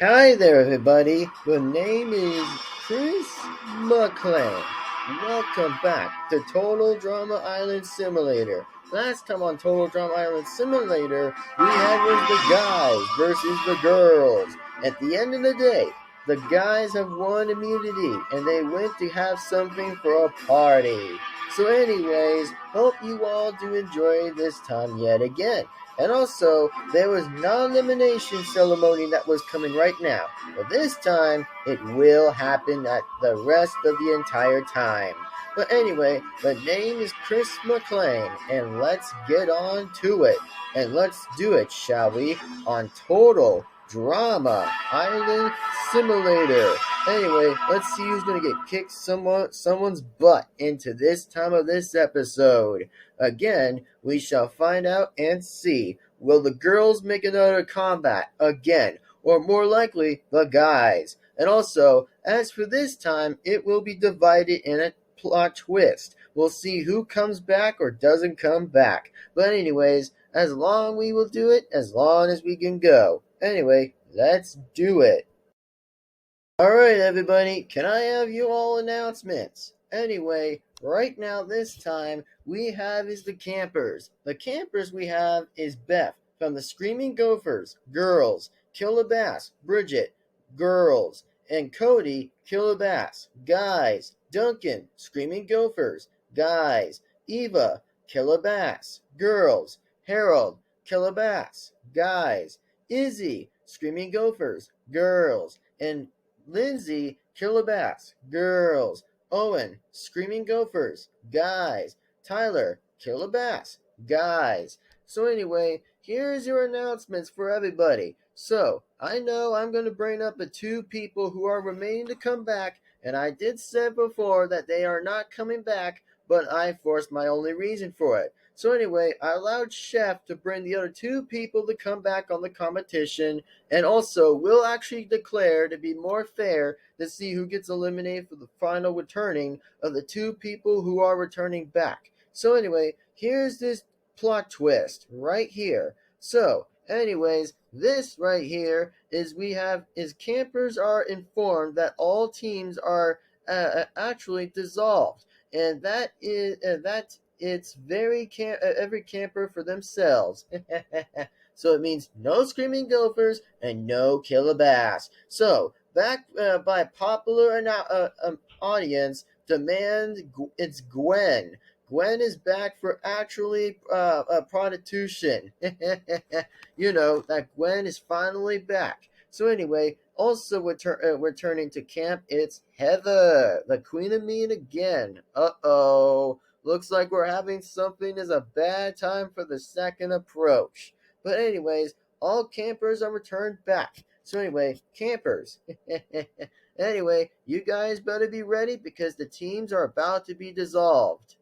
Hi there, everybody. The name is Chris McClain. Welcome back to Total Drama Island Simulator. Last time on Total Drama Island Simulator, we had was the guys versus the girls. At the end of the day, the guys have won immunity and they went to have something for a party. So, anyways, hope you all do enjoy this time yet again. And also, there was non-elimination ceremony that was coming right now. But this time, it will happen at the rest of the entire time. But anyway, the name is Chris McClain, and let's get on to it. And let's do it, shall we? On Total Drama Island Simulator. Anyway, let's see who's gonna get kicked someone's butt into this time of this episode. Again, we shall find out and see. Will the girls make another comeback again? Or more likely, the guys? And also, as for this time, it will be divided in a plot twist. We'll see who comes back or doesn't come back. But anyways, as long we will do it, as long as we can go. Anyway, let's do it. Alright, everybody, can I have you all announcements? Anyway, right now, this time, we have is the campers. The campers we have is Beth from the Screaming Gophers, girls, Killabass, Bridget, girls, and Cody, Killabass, guys, Duncan, Screaming Gophers, guys, Eva, Killabass, girls, Harold, Killabass, guys, Izzy, Screaming Gophers, girls, and Lindsay, Killabass, girls. Owen, Screaming Gophers, guys. Tyler, Killabass, guys. So anyway, here's your announcements for everybody. So, I know I'm going to bring up the two people who are remaining to come back, and I did say before that they are not coming back, but I forced my only reason for it. So anyway, I allowed Chef to bring the other two people to come back on the competition, and also, we'll actually declare to be more fair to see who gets eliminated for the final returning of the two people who are returning back. So anyway, here's this plot twist right here. So, anyways, this right here is campers are informed that all teams are actually dissolved, and that is that it's every camper for themselves. So it means no Screaming Gophers and no Killer Bass. So, back by popular audience, it's Gwen. Gwen is back for actually prostitution. You know, that Gwen is finally back. So anyway, also returning to camp, it's Heather, the Queen of Mean again. Uh-oh. Looks like we're having something as a bad time for the second approach. But anyways, all campers are returned back. So anyway, campers. Anyway, you guys better be ready because the teams are about to be dissolved.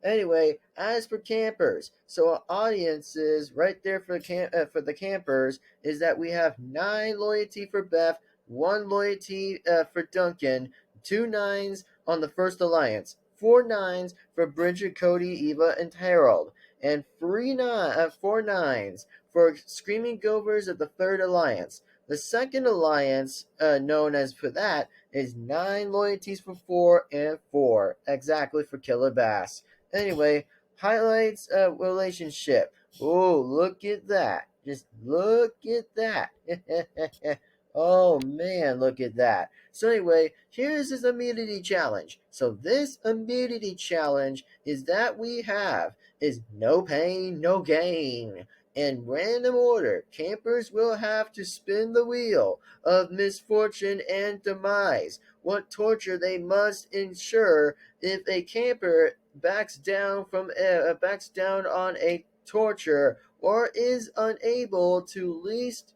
Anyway, as for campers, so audiences right there for the campers is that we have 9 loyalty for Beth, 1 loyalty for Duncan, 2 nines on the first alliance, 4 nines for Bridget, Cody, Eva, and Harold, and 4 nines for Screaming Gophers of the third alliance. The second alliance, known as for that, is 9 loyalties for 4 and 4, exactly for Killer Bass. Anyway, highlights relationship. Oh, look at that. Just look at that. Oh man, look at that. So anyway, here's this immunity challenge. So this immunity challenge is that we have is no pain, no gain. In random order, campers will have to spin the wheel of misfortune and demise. What torture they must ensure if a camper backs down on a torture or is unable to least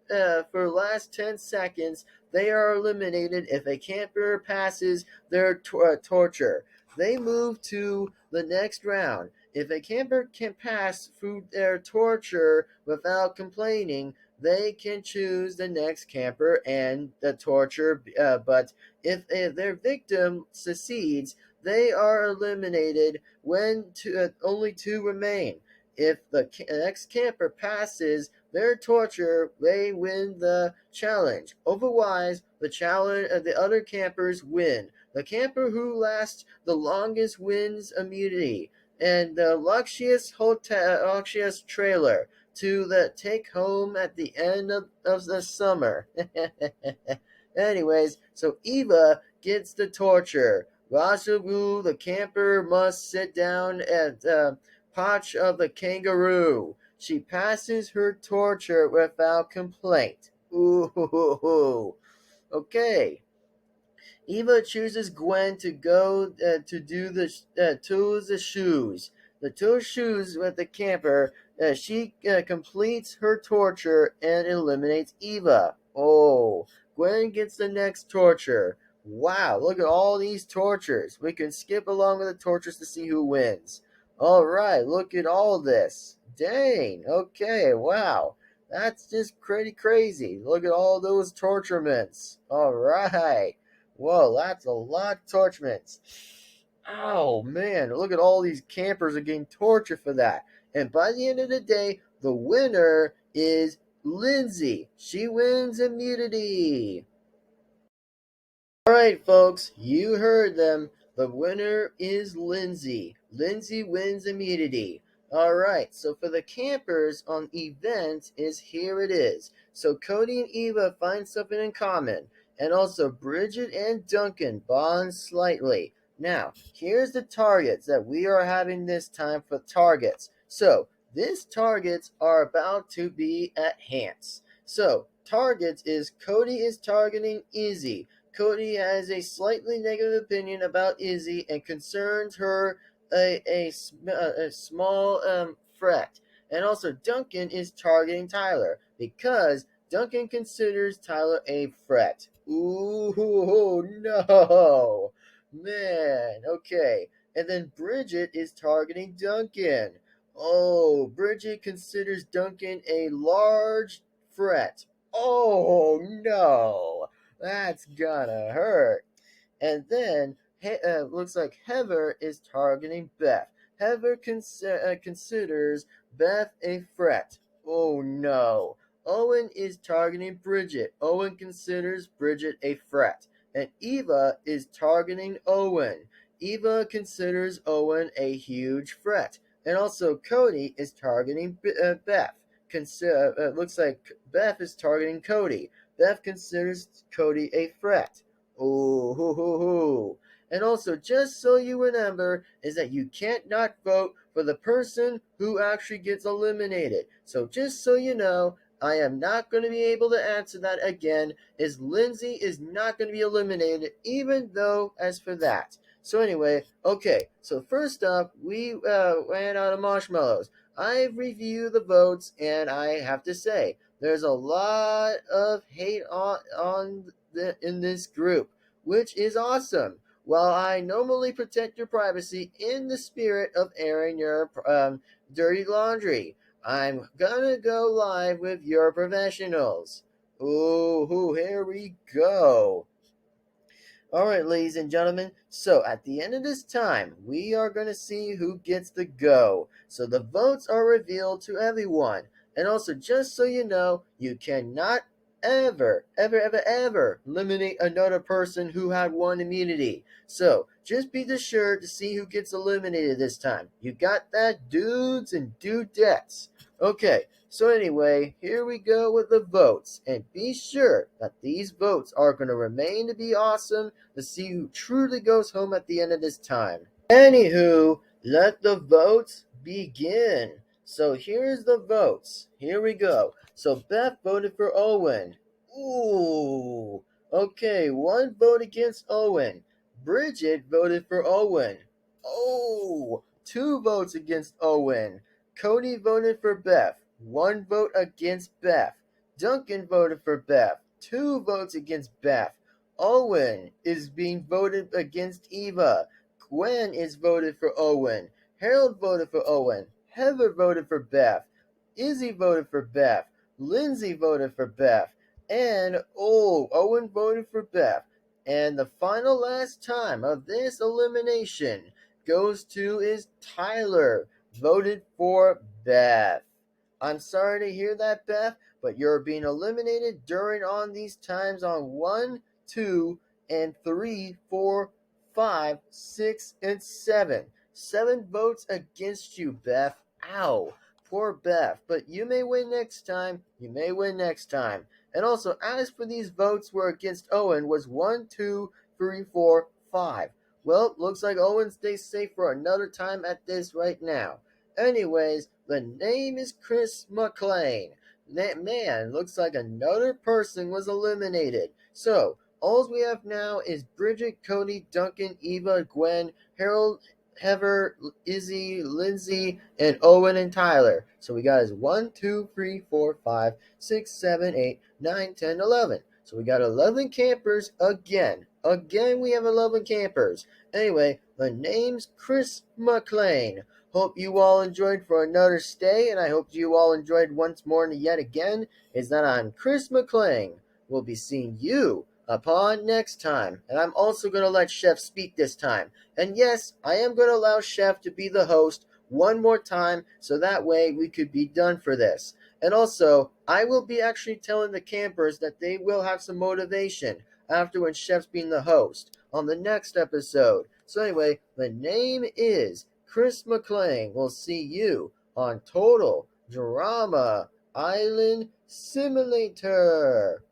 for last 10 seconds, they are eliminated. If a camper passes their torture, they move to the next round. If a camper can pass through their torture without complaining, they can choose the next camper and the torture. But if their victim succeeds, they are eliminated when only 2 remain. If the next camper passes their torture, they win the challenge. Otherwise, the other campers win. The camper who lasts the longest wins immunity and the luxurious trailer to the take home at the end of the summer. Anyways, so Eva gets the torture. Rasabu, the camper, must sit down at the potch of the kangaroo. She passes her torture without complaint. Ooh, okay. Eva chooses Gwen to go to do the shoes. The two shoes with the camper. She completes her torture and eliminates Eva. Oh, Gwen gets the next torture. Wow, look at all these tortures. We can skip along with the tortures to see who wins. All right, look at all this. Dang, okay, wow. That's just pretty crazy. Look at all those torturements. All right. Whoa, that's a lot of torturements. Oh man, look at all these campers are getting tortured for that. And by the end of the day, the winner is Lindsay. She wins immunity. All right, folks, you heard them. The winner is Lindsay. Lindsay wins immunity. All right, so for the campers on event is here it is. So Cody and Eva find something in common, and also Bridget and Duncan bond slightly. Now, here's the targets that we are having this time for targets. So, these targets are about to be at hands. So, targets is Cody is targeting Izzy. Cody has a slightly negative opinion about Izzy and concerns her a small fret. And also, Duncan is targeting Tyler because Duncan considers Tyler a fret. Ooh, no. Man, okay. And then Bridget is targeting Duncan. Oh, Bridget considers Duncan a large fret. Oh, no. That's gonna hurt. And then looks like Heather is targeting Beth. Heather considers Beth a threat. Oh no. Owen is targeting Bridget. Owen considers Bridget a threat. And Eva is targeting Owen. Eva considers Owen a huge threat. And also Cody is targeting Beth. Looks like Beth is targeting Cody. Beth considers Cody a threat. Ooh, hoo, hoo, hoo. And also, just so you remember, is that you can't not vote for the person who actually gets eliminated. So just so you know, I am not going to be able to answer that again, is Lindsay is not going to be eliminated, even though as for that. So anyway, okay, so first up, we ran out of marshmallows. I've reviewed the votes, and I have to say, there's a lot of hate in this group, which is awesome. While I normally protect your privacy in the spirit of airing your dirty laundry, I'm gonna go live with your professionals. Ooh, here we go. All right, ladies and gentlemen. So at the end of this time, we are going to see who gets the go. So the votes are revealed to everyone. And also, just so you know, you cannot ever eliminate another person who had one immunity. So just be sure to see who gets eliminated this time. You got that, dudes and dudettes? Okay, so anyway, here we go with the votes. And be sure that these votes are going to remain to be awesome to see who truly goes home at the end of this time. Anywho, let the votes begin. So here's the votes. Here we go. So Beth voted for Owen. Ooh. Okay, one vote against Owen. Bridget voted for Owen. Oh, two votes against Owen. Cody voted for Beth. One vote against Beth. Duncan voted for Beth. Two votes against Beth. Owen is being voted against Eva. Gwen is voted for Owen. Harold voted for Owen. Heather voted for Beth. Izzy voted for Beth. Lindsay voted for Beth. And Owen voted for Beth. And the final last time of this elimination goes to is Tyler, voted for Beth. I'm sorry to hear that, Beth, but you're being eliminated during on these times on 1, 2, and 3, 4, 5, 6, and 7. 7 votes against you, Beth. Ow. Poor Beth. But you may win next time. You may win next time. And also, as for these votes were against Owen was 1, 2, 3, 4, 5. Well, looks like Owen stays safe for another time at this right now. Anyways, the name is Chris McLean. Man, looks like another person was eliminated. So, all we have now is Bridget, Cody, Duncan, Eva, Gwen, Harold, Heather, Izzy, Lindsay, and Owen and Tyler. So we got is 1, 2, 3, 4, 5, 6, 7, 8, 9, 10, 11. So we got 11 campers again. Again, we have 11 campers. Anyway, the name's Chris McLean. Hope you all enjoyed for another stay, and I hope you all enjoyed once more and yet again. Is that I'm Chris McLean. We'll be seeing you upon next time. And I'm also going to let Chef speak this time. And yes, I am going to allow Chef to be the host one more time, so that way we could be done for this. And also, I will be actually telling the campers that they will have some motivation after when Chef's being the host on the next episode. So anyway, the name is Chris McLean. Will see you on Total Drama Island Simulator.